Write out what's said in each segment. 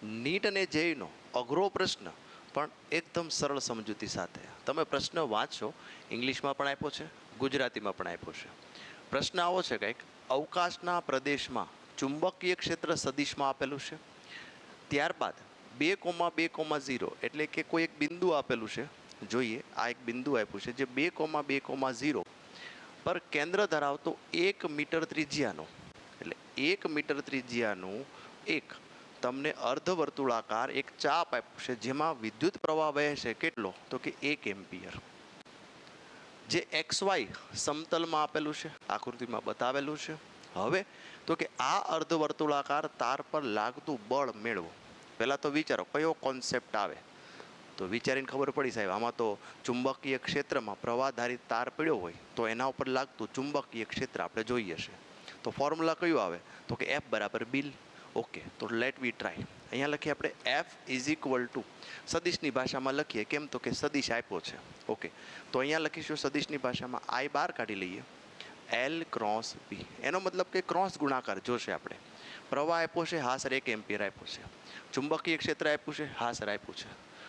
NEET અને જેઈનો અઘરો પ્રશ્ન પણ એકદમ સરળ સમજૂતી સાથે તમે પ્રશ્ન વાંચો. ઇંગ્લિશમાં પણ આપ્યો છે, ગુજરાતીમાં પણ આપ્યો છે. પ્રશ્ન આવો છે કંઈક, અવકાશના પ્રદેશમાં ચુંબકીય ક્ષેત્ર સદિશમાં આપેલું છે. ત્યારબાદ 2,2,0 એટલે કે કોઈ એક બિંદુ આપેલું છે. જોઈએ, આ એક બિંદુ આપ્યું છે જે 2,2,0 પર કેન્દ્ર ધરાવતો 1 મીટર ત્રિજ્યાનો, એટલે 1 મીટર ત્રિજ્યાનું એક તમને અર્ધવર્તુળાકાર એક ચાપ આપ્યું છે જેમાં વિદ્યુત પ્રવાહ વહે છે કેટલો, તો કે 1 એમ્પિયર. જે XY સમતલમાં આપેલું છે, આકૃતિમાં બતાવેલું છે. હવે તો કે આ અર્ધવર્તુળાકાર તાર પર લાગતું બળ મેળવો. પહેલાં તો વિચારો કયો કોન્સેપ્ટ આવે, તો વિચારીને ખબર પડી સાહેબ આમાં તો ચુંબકીય ક્ષેત્રમાં પ્રવાહધારિત તાર પડ્યો હોય તો એના ઉપર લાગતું ચુંબકીય ક્ષેત્ર આપણે જોઈએ છે. તો ફોર્મ્યુલા કયું આવે, તો કે F બરાબર બિલ. ઓકે, તો લેટ વી ટ્રાય. અહીંયા લખીએ આપણે F ઇઝ ઇક્વલ ટુ, સદિશની ભાષામાં લખીએ, કેમ તો કે સદિશ આપ્યો છે. ઓકે, તો અહીંયા લખીશું સદિશની ભાષામાં I બહાર કાઢી લઈએ, L ક્રોસ B. એનો મતલબ કે ક્રોસ ગુણાકાર જોશે આપણે. પ્રવાહ આપ્યો છે, હા સર 1 એમ્પિયર આપ્યો છે. ચુંબકીય ક્ષેત્ર આપ્યું છે, હા સર આપ્યું છે.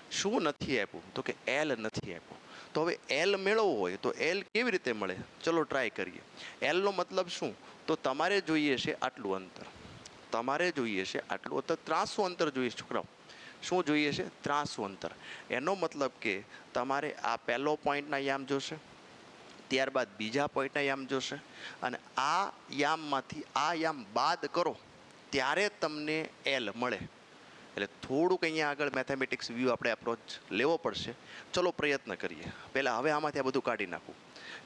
શું નથી આપ્યું, તો કે L નથી આપ્યું. તો હવે L મેળવવો હોય તો L કેવી રીતે મળે, ચલો ટ્રાય કરીએ. L નો મતલબ શું, તો તમારે જોઈએ છે આટલું અંતર, તમારે જોઈએ છે આટલું અંતર, ત્રાસું અંતર જોઈએ છોકરાઓ. શું જોઈએ છે, ત્રાસું અંતર. એનો મતલબ કે તમારે આ પહેલો પોઈન્ટના યામ જોશે, ત્યારબાદ બીજા પોઈન્ટના યામ જોશે, અને આ યામમાંથી આ યામ બાદ કરો ત્યારે તમને L મળે. એટલે થોડુંક અહીંયા આગળ મેથેમેટિક્સ વ્યૂ આપણે એપ્રોચ લેવો પડશે. ચલો પ્રયત્ન કરીએ. પહેલાં હવે આમાંથી આ બધું કાઢી નાખું.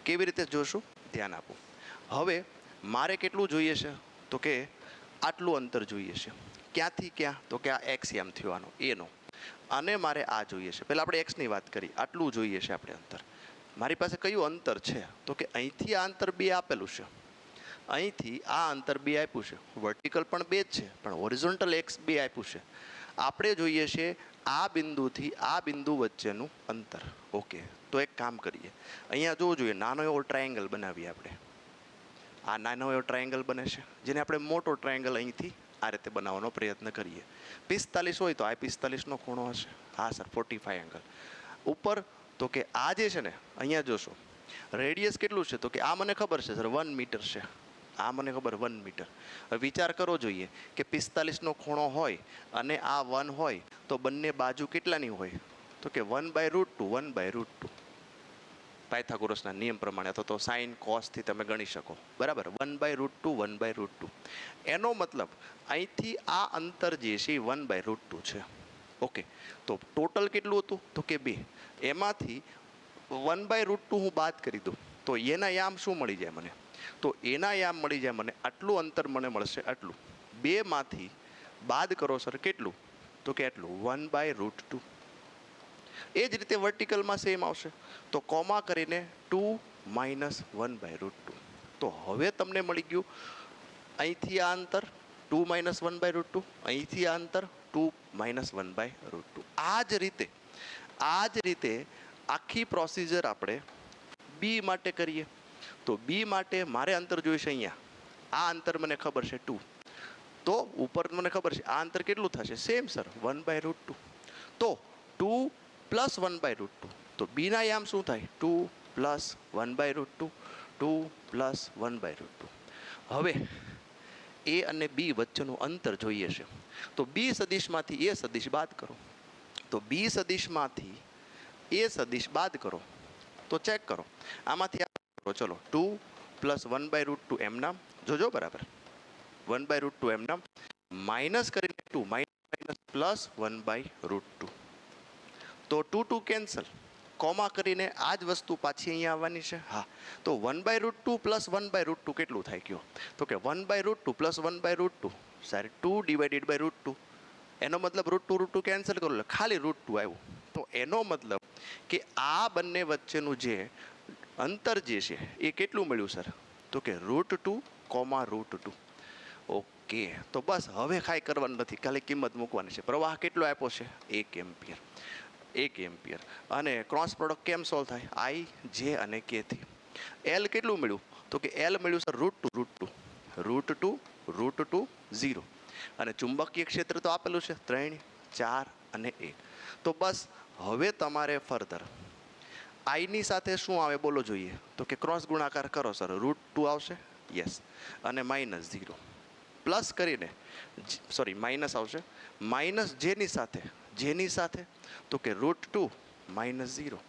કેવી રીતે જોશું, ધ્યાન આપો. હવે મારે કેટલું જોઈએ છે, તો કે આટલું અંતર જોઈએ છે. ક્યાંથી ક્યાં, તો કે આ એક્સ યામ થયો આનો એનો, અને મારે આ જોઈએ છે. પહેલાં આપણે એક્સની વાત કરી, આટલું જોઈએ છે આપણે અંતર. મારી પાસે કયું અંતર છે, તો કે અહીંથી આ અંતર 2 આપેલું છે, અહીંથી આ અંતર 2 આપ્યું છે. વર્ટિકલ પણ 2 જ છે, પણ હોરિઝોન્ટલ એક્સ 2 આપ્યું છે. આપણે જોઈએ છે આ બિંદુથી આ બિંદુ વચ્ચેનું અંતર. ઓકે, તો એક કામ કરીએ, અહીંયા જોવું જોઈએ, નાનો એવો ટ્રાયેંગલ બનાવીએ આપણે. આ નાનો એવો ટ્રાયેંગલ બને છે, જેને આપણે મોટો ટ્રાયેંગલ અહીંથી આ રીતે બનાવવાનો પ્રયત્ન કરીએ. 45 હોય તો આ 45નો ખૂણો હશે, હા સર 45 એંગલ. ઉપર તો કે આ જે છે ને, અહીંયા જોશો રેડિયસ કેટલું છે, તો કે આ મને ખબર છે સર 1 મીટર છે. આ મને ખબર 1 મીટર. હવે વિચાર કરવો જોઈએ કે 45નો ખૂણો હોય અને આ 1 હોય તો બંને બાજુ કેટલાની હોય, તો કે 1/√2, 1/√2. પાયથાગોરસના નિયમ પ્રમાણે, અથવા તો સાઇન કોસથી તમે ગણી શકો, બરાબર. 1/√2, 1/√2. એનો મતલબ અહીંથી આ અંતર જે છે એ 1/√2 છે. ઓકે, તો ટોટલ કેટલું હતું, તો કે 2. એમાંથી 1/√2 હું બાદ કરી દઉં તો એના યામ શું મળી જાય મને, તો એના યામ મળી જાય મને આટલું અંતર મને મળશે આટલું. 2 માંથી બાદ કરો સર કેટલું, તો કે એટલું 1/√2. એ જ રીતે વર્ટિકલમાં સેમ આવશે, તો કોમા કરીને 2 - 1/√2. તો હવે તમને મળી ગયું અહીંથી આ અંતર 2 - 1/√2, અહીંથી આ અંતર 2 - 1/√2. આ જ રીતે આખી પ્રોસિજર આપણે બી માટે કરીએ. તો બી માટે મારે અંતર જોઈશે, અહીંયા આ અંતર મને ખબર છે 2, તો ઉપર મને ખબર છે આ અંતર કેટલું થશે, સેમ સર 1/√2. તો 2 + 1/√2, તો બીના યામ શું થાય, 2 + 1/√2, 2 + 1/√2. હવે એ અને બી વચ્ચેનું અંતર જોઈએ છે, તો બી સદિશમાંથી એ સદિશ બાદ કરો. તો બી સદિશમાંથી એ સદિશ બાદ કરો, તો ચેક કરો આમાંથી ચલો 2 + 1/√2 એમ નામ જોજો, બરાબર. 1/√2 એમ નામ માઇનસ કરીને 2 - + 1/√2. તો 2 2 કેન્સલ, કોમા કરીને આ જ વસ્તુ પાછી અહીંયા આવવાની છે. હા, તો 1/√2 + 1/√2 કેટલું થાય ગયો, તો કે 1/√2 + 1/√2 સાહેબ 2/√2. એનો મતલબ √2 કેન્સલ કરો એટલે ખાલી √2 આવ્યું. તો એનો મતલબ કે આ બંને વચ્ચેનું જે અંતર જે છે એ કેટલું મળ્યું સર, તો કે √2, √2. ઓકે, તો બસ હવે કાંઈ કરવાનું નથી, ખાલી કિંમત મૂકવાની છે. પ્રવાહ કેટલો આપ્યો છે, 1 એમ્પિયર. 1 એમ્પિયર. અને ક્રોસ પ્રોડક્ટ કેમ સોલ્વ થાય, I, J અને K થી. L કેટલું મળ્યું, તો કે L મળ્યું સર √2, √2, √2, √2, 0. અને ચુંબકીય ક્ષેત્ર તો આપેલું છે 3, 4 અને 1. તો બસ હવે તમારે ફર્ધર આઈની સાથે શું આવે બોલો જોઈએ, તો કે ક્રોસ ગુણાકાર કરો સર, √2 આવશે, યસ, અને -0 પ્લસ કરીને, સોરી માઇનસ આવશે, માઇનસ જેની સાથે તો કે √2 -0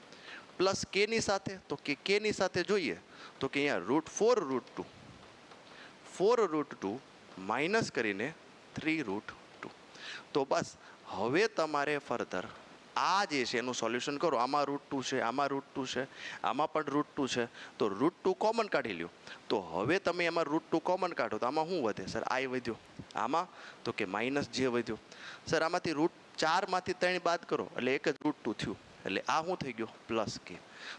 પ્લસ કેની સાથે તો કે કેની સાથે જોઈએ તો કે અહીંયા √4 √2 માઇનસ કરીને 3 √2. તો બસ હવે તમારે ફર્ધર આ જે છે એનું સોલ્યુશન કરો. આમાં √2 છે, આમાં √2 છે, આમાં પણ √2 છે, તો √2 કોમન કાઢી લ્યો. તો હવે તમે એમાં √2 કોમન કાઢો તો આમાં શું વધે સર? આઈ વધ્યો. આમાં તો કે માઇનસ જે વધ્યો. સર આમાંથી √4માંથી 3 બાદ કરો એટલે એક જ √2 થયું, એટલે આ શું થઈ ગયો? પ્લસ કે.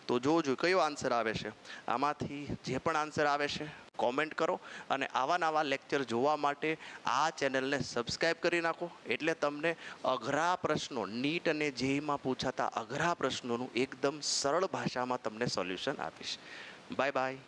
તો જોજો કયો આન્સર આવે છે. આમાંથી જે પણ આન્સર આવે છે કોમેન્ટ કરો, અને આવા નવા લેક્ચર જોવા માટે આ ચેનલને સબસ્ક્રાઈબ કરી નાખો. એટલે તમને અઘરા પ્રશ્નો, નીટ અને જેઈમાં પૂછાતા અઘરા પ્રશ્નોનું એકદમ સરળ ભાષામાં તમને સોલ્યુશન આપીશ. Bye bye.